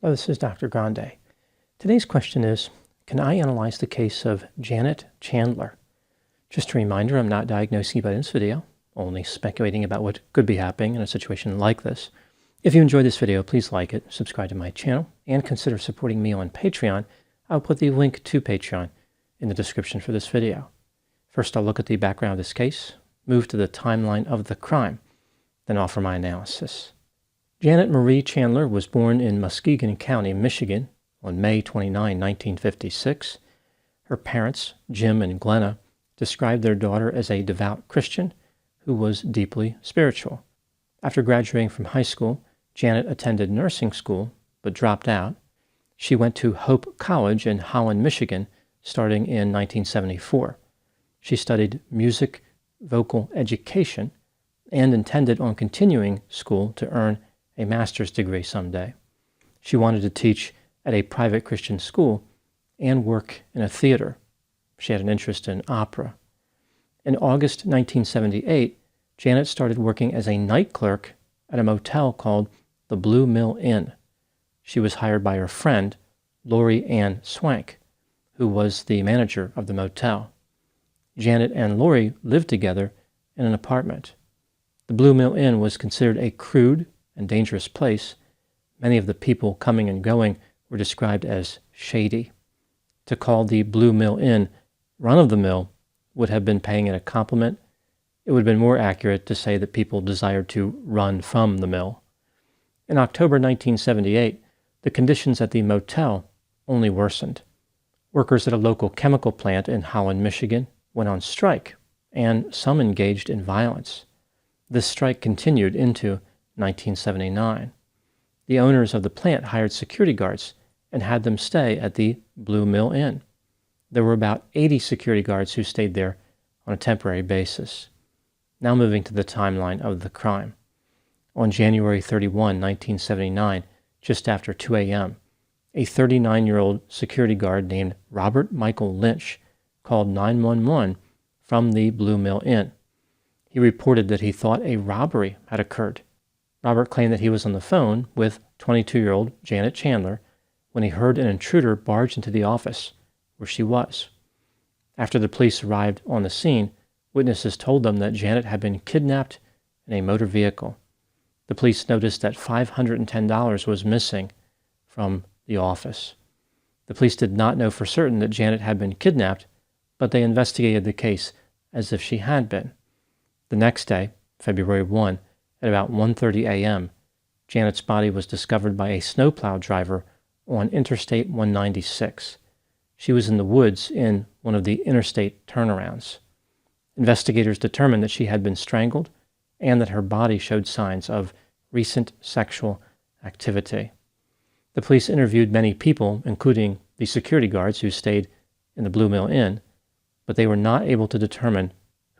Hello, this is Dr. Grande. Today's question is, can I analyze the case of Janet Chandler? Just a reminder, I'm not diagnosing anybody in this video, only speculating about what could be happening in a situation like this. If you enjoyed this video, please like it, subscribe to my channel, and consider supporting me on Patreon. I'll put the link to Patreon in the description for this video. First, I'll look at the background of this case, move to the timeline of the crime, then offer my analysis. Janet Marie Chandler was born in Muskegon County, Michigan, on May 29, 1956. Her parents, Jim and Glenna, described their daughter as a devout Christian who was deeply spiritual. After graduating from high school, Janet attended nursing school but dropped out. She went to Hope College in Holland, Michigan, starting in 1974. She studied music, vocal education, and intended on continuing school to earn a master's degree someday. She wanted to teach at a private Christian school and work in a theater. She had an interest in opera. In August 1978, Janet started working as a night clerk at a motel called the Blue Mill Inn. She was hired by her friend, Lori Ann Swank, who was the manager of the motel. Janet and Lori lived together in an apartment. The Blue Mill Inn was considered a crude and dangerous place. Many of the people coming and going were described as shady. To call the Blue Mill Inn run-of-the-mill would have been paying it a compliment. It would have been more accurate to say that people desired to run from the mill. In October 1978, the conditions at the motel only worsened. Workers at a local chemical plant in Holland, Michigan, went on strike, and some engaged in violence. This strike continued into 1979. The owners of the plant hired security guards and had them stay at the Blue Mill Inn. There were about 80 security guards who stayed there on a temporary basis. Now moving to the timeline of the crime. On January 31, 1979, just after 2 a.m., a 39-year-old security guard named Robert Michael Lynch called 911 from the Blue Mill Inn. He reported that he thought a robbery had occurred. Robert claimed that he was on the phone with 22-year-old Janet Chandler when he heard an intruder barge into the office where she was. After the police arrived on the scene, witnesses told them that Janet had been kidnapped in a motor vehicle. The police noticed that $510 was missing from the office. The police did not know for certain that Janet had been kidnapped, but they investigated the case as if she had been. The next day, February 1, at about 1:30 a.m., Janet's body was discovered by a snowplow driver on Interstate 196. She was in the woods in one of the interstate turnarounds. Investigators determined that she had been strangled and that her body showed signs of recent sexual activity. The police interviewed many people, including the security guards who stayed in the Blue Mill Inn, but they were not able to determine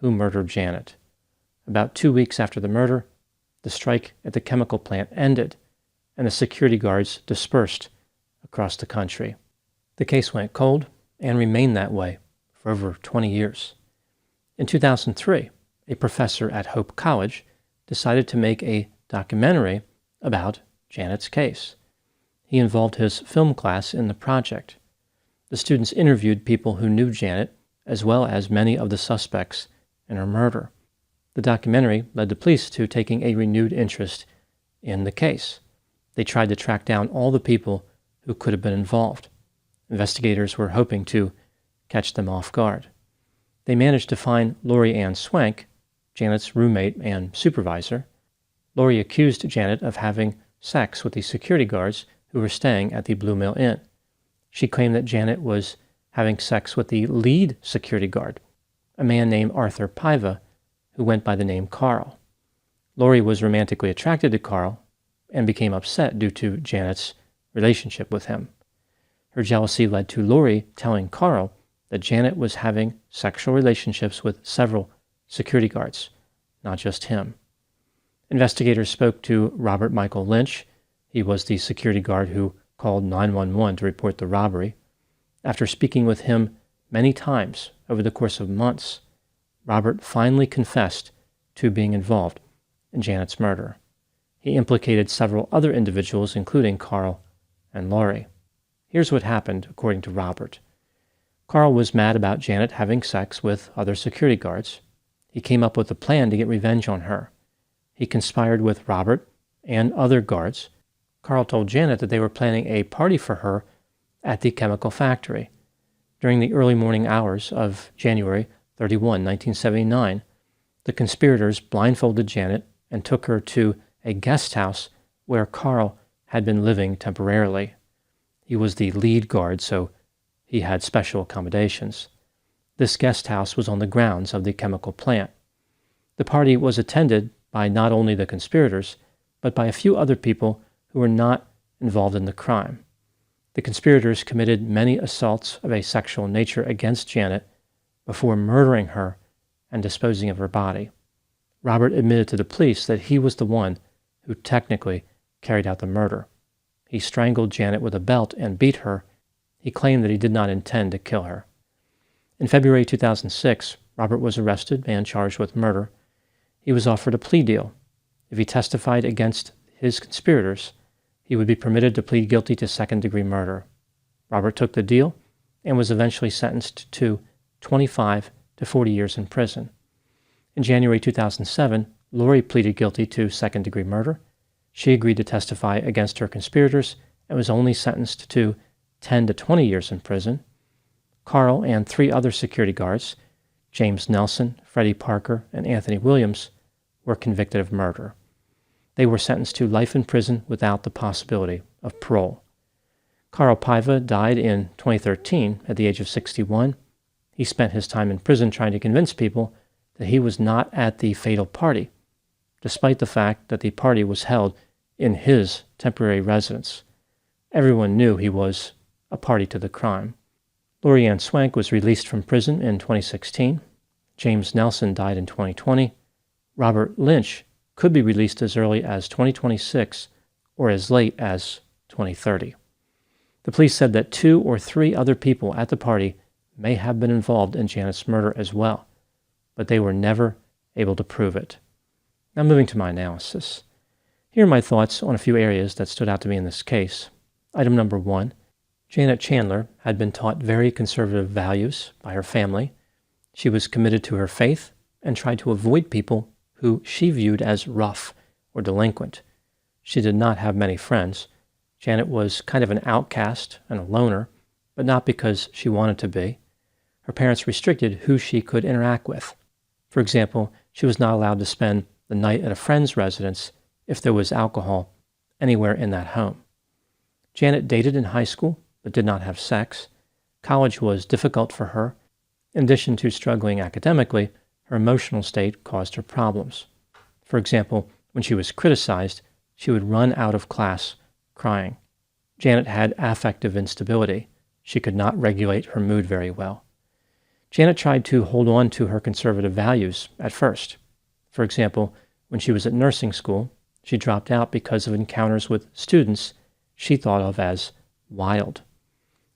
who murdered Janet. About 2 weeks after the murder, the strike at the chemical plant ended, and the security guards dispersed across the country. The case went cold and remained that way for over 20 years. In 2003, a professor at Hope College decided to make a documentary about Janet's case. He involved his film class in the project. The students interviewed people who knew Janet, as well as many of the suspects in her murder. The documentary led the police to taking a renewed interest in the case. They tried to track down all the people who could have been involved. Investigators were hoping to catch them off guard. They managed to find Lori Ann Swank, Janet's roommate and supervisor. Lori accused Janet of having sex with the security guards who were staying at the Blue Mill Inn. She claimed that Janet was having sex with the lead security guard, a man named Arthur Paiva, who went by the name Carl. Lori was romantically attracted to Carl and became upset due to Janet's relationship with him. Her jealousy led to Lori telling Carl that Janet was having sexual relationships with several security guards, not just him. Investigators spoke to Robert Michael Lynch. He was the security guard who called 911 to report the robbery. After speaking with him many times over the course of months, Robert finally confessed to being involved in Janet's murder. He implicated several other individuals, including Carl and Laurie. Here's what happened, according to Robert. Carl was mad about Janet having sex with other security guards. He came up with a plan to get revenge on her. He conspired with Robert and other guards. Carl told Janet that they were planning a party for her at the chemical factory. During the early morning hours of January 31, 1979, the conspirators blindfolded Janet and took her to a guest house where Carl had been living temporarily. He was the lead guard, so he had special accommodations. This guest house was on the grounds of the chemical plant. The party was attended by not only the conspirators, but by a few other people who were not involved in the crime. The conspirators committed many assaults of a sexual nature against Janet before murdering her and disposing of her body. Robert admitted to the police that he was the one who technically carried out the murder. He strangled Janet with a belt and beat her. He claimed that he did not intend to kill her. In February 2006, Robert was arrested and charged with murder. He was offered a plea deal. If he testified against his conspirators, he would be permitted to plead guilty to second-degree murder. Robert took the deal and was eventually sentenced to 25 to 40 years in prison. In January 2007, Laurie pleaded guilty to second-degree murder. She agreed to testify against her conspirators and was only sentenced to 10 to 20 years in prison. Carl and 3 other security guards, James Nelson, Freddie Parker, and Anthony Williams, were convicted of murder. They were sentenced to life in prison without the possibility of parole. Carl Paiva died in 2013 at the age of 61. He spent his time in prison trying to convince people that he was not at the fatal party, despite the fact that the party was held in his temporary residence. Everyone knew he was a party to the crime. Lori Ann Swank was released from prison in 2016. James Nelson died in 2020. Robert Lynch could be released as early as 2026 or as late as 2030. The police said that 2 or 3 other people at the party may have been involved in Janet's murder as well, but they were never able to prove it. Now moving to my analysis. Here are my thoughts on a few areas that stood out to me in this case. Item number 1, Janet Chandler had been taught very conservative values by her family. She was committed to her faith and tried to avoid people who she viewed as rough or delinquent. She did not have many friends. Janet was kind of an outcast and a loner, but not because she wanted to be. Her parents restricted who she could interact with. For example, she was not allowed to spend the night at a friend's residence if there was alcohol anywhere in that home. Janet dated in high school, but did not have sex. College was difficult for her. In addition to struggling academically, her emotional state caused her problems. For example, when she was criticized, she would run out of class crying. Janet had affective instability. She could not regulate her mood very well. Janet tried to hold on to her conservative values at first. For example, when she was at nursing school, she dropped out because of encounters with students she thought of as wild.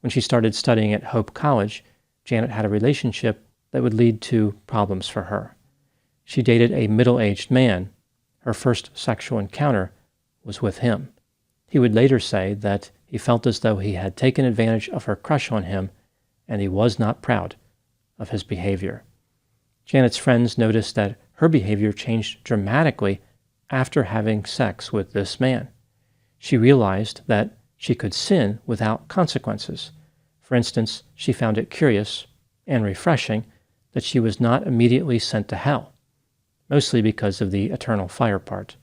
When she started studying at Hope College, Janet had a relationship that would lead to problems for her. She dated a middle-aged man. Her first sexual encounter was with him. He would later say that he felt as though he had taken advantage of her crush on him, and he was not proud of his behavior. Janet's friends noticed that her behavior changed dramatically after having sex with this man. She realized that she could sin without consequences. For instance, she found it curious and refreshing that she was not immediately sent to hell, mostly because of the eternal fire part.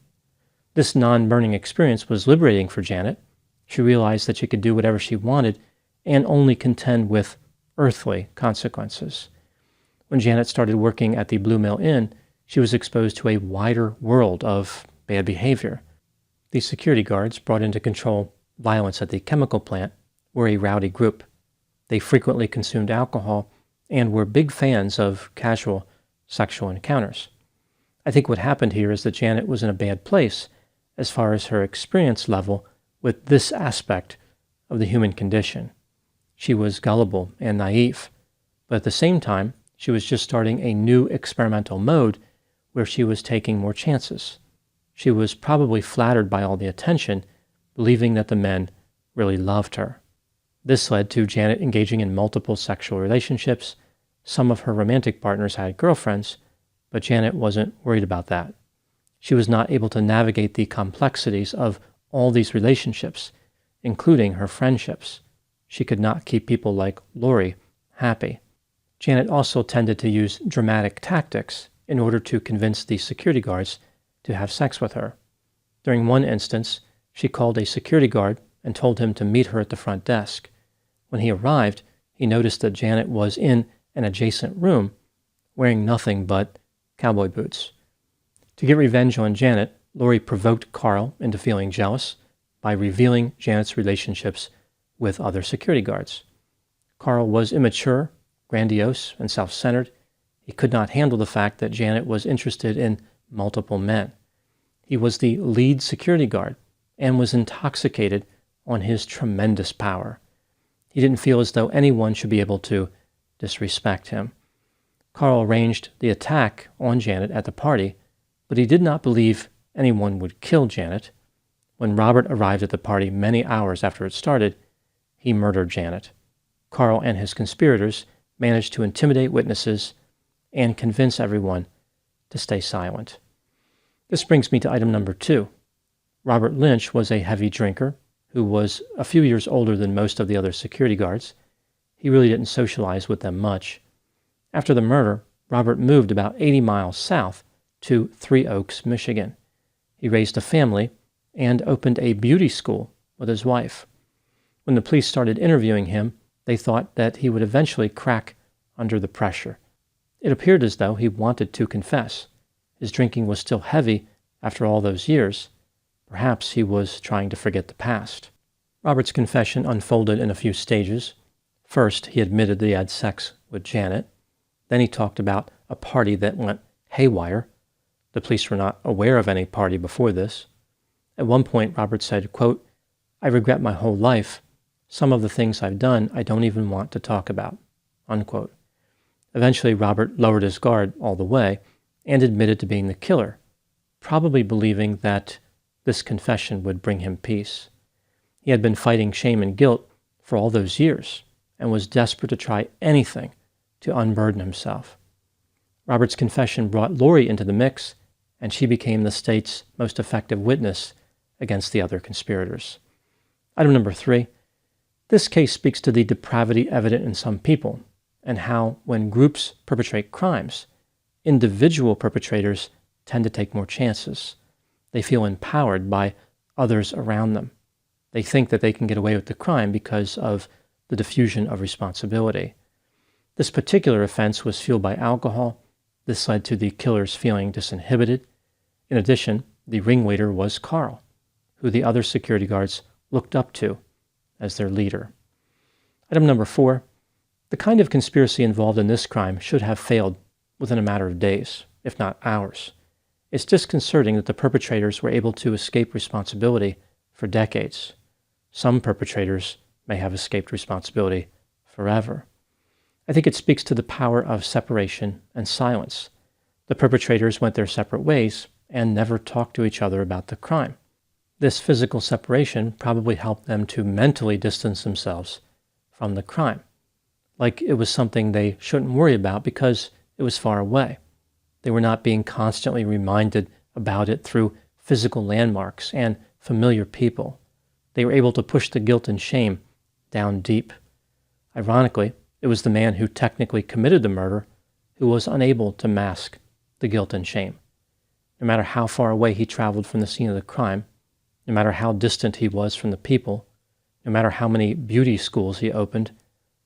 This non-burning experience was liberating for Janet. She realized that she could do whatever she wanted and only contend with earthly consequences. When Janet started working at the Blue Mill Inn, she was exposed to a wider world of bad behavior. The security guards brought in to control violence at the chemical plant were a rowdy group. They frequently consumed alcohol and were big fans of casual sexual encounters. I think what happened here is that Janet was in a bad place as far as her experience level with this aspect of the human condition. She was gullible and naive, but at the same time, she was just starting a new experimental mode where she was taking more chances. She was probably flattered by all the attention, believing that the men really loved her. This led to Janet engaging in multiple sexual relationships. Some of her romantic partners had girlfriends, but Janet wasn't worried about that. She was not able to navigate the complexities of all these relationships, including her friendships. She could not keep people like Lori happy. Janet also tended to use dramatic tactics in order to convince the security guards to have sex with her. During one instance, she called a security guard and told him to meet her at the front desk. When he arrived, he noticed that Janet was in an adjacent room wearing nothing but cowboy boots. To get revenge on Janet, Lori provoked Carl into feeling jealous by revealing Janet's relationships with other security guards. Carl was immature, grandiose, and self-centered. He could not handle the fact that Janet was interested in multiple men. He was the lead security guard and was intoxicated on his tremendous power. He didn't feel as though anyone should be able to disrespect him. Carl arranged the attack on Janet at the party, but he did not believe anyone would kill Janet. When Robert arrived at the party many hours after it started, he murdered Janet. Carl and his conspirators managed to intimidate witnesses and convince everyone to stay silent. This brings me to item number 2. Robert Lynch was a heavy drinker who was a few years older than most of the other security guards. He really didn't socialize with them much. After the murder, Robert moved about 80 miles south to Three Oaks, Michigan. He raised a family and opened a beauty school with his wife. When the police started interviewing him, they thought that he would eventually crack under the pressure. It appeared as though he wanted to confess. His drinking was still heavy after all those years. Perhaps he was trying to forget the past. Robert's confession unfolded in a few stages. First, he admitted that he had sex with Janet. Then he talked about a party that went haywire. The police were not aware of any party before this. At one point, Robert said, quote, "I regret my whole life. Some of the things I've done I don't even want to talk about," unquote. Eventually, Robert lowered his guard all the way and admitted to being the killer, probably believing that this confession would bring him peace. He had been fighting shame and guilt for all those years and was desperate to try anything to unburden himself. Robert's confession brought Lori into the mix, and she became the state's most effective witness against the other conspirators. Item number 3. This case speaks to the depravity evident in some people and how, when groups perpetrate crimes, individual perpetrators tend to take more chances. They feel empowered by others around them. They think that they can get away with the crime because of the diffusion of responsibility. This particular offense was fueled by alcohol. This led to the killers feeling disinhibited. In addition, the ringleader was Carl, who the other security guards looked up to as their leader. Item number 4. The kind of conspiracy involved in this crime should have failed within a matter of days, if not hours. It's disconcerting that the perpetrators were able to escape responsibility for decades. Some perpetrators may have escaped responsibility forever. I think it speaks to the power of separation and silence. The perpetrators went their separate ways and never talked to each other about the crime. This physical separation probably helped them to mentally distance themselves from the crime, like it was something they shouldn't worry about because it was far away. They were not being constantly reminded about it through physical landmarks and familiar people. They were able to push the guilt and shame down deep. Ironically, it was the man who technically committed the murder who was unable to mask the guilt and shame. No matter how far away he traveled from the scene of the crime, no matter how distant he was from the people, no matter how many beauty schools he opened,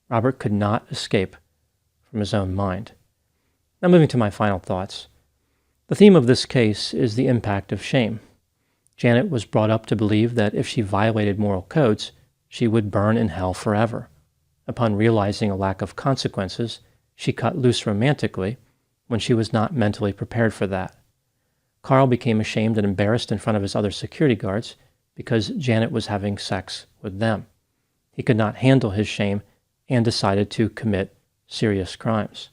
Robert could not escape from his own mind. Now moving to my final thoughts. The theme of this case is the impact of shame. Janet was brought up to believe that if she violated moral codes, she would burn in hell forever. Upon realizing a lack of consequences, she cut loose romantically when she was not mentally prepared for that. Carl became ashamed and embarrassed in front of his other security guards because Janet was having sex with them. He could not handle his shame and decided to commit serious crimes.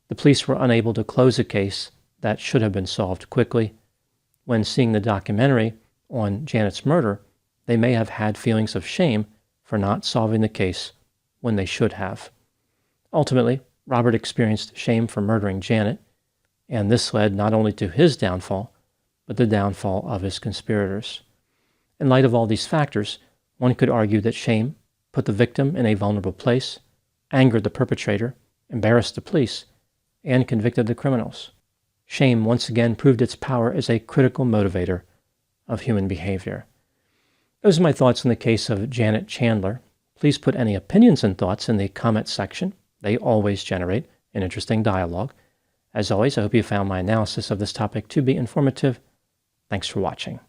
The police were unable to close a case that should have been solved quickly. When seeing the documentary on Janet's murder, they may have had feelings of shame for not solving the case when they should have. Ultimately, Robert experienced shame for murdering Janet, and this led not only to his downfall, but the downfall of his conspirators. In light of all these factors, one could argue that shame put the victim in a vulnerable place, angered the perpetrator, embarrassed the police, and convicted the criminals. Shame once again proved its power as a critical motivator of human behavior. Those are my thoughts on the case of Janet Chandler. Please put any opinions and thoughts in the comment section. They always generate an interesting dialogue. As always, I hope you found my analysis of this topic to be informative. Thanks for watching.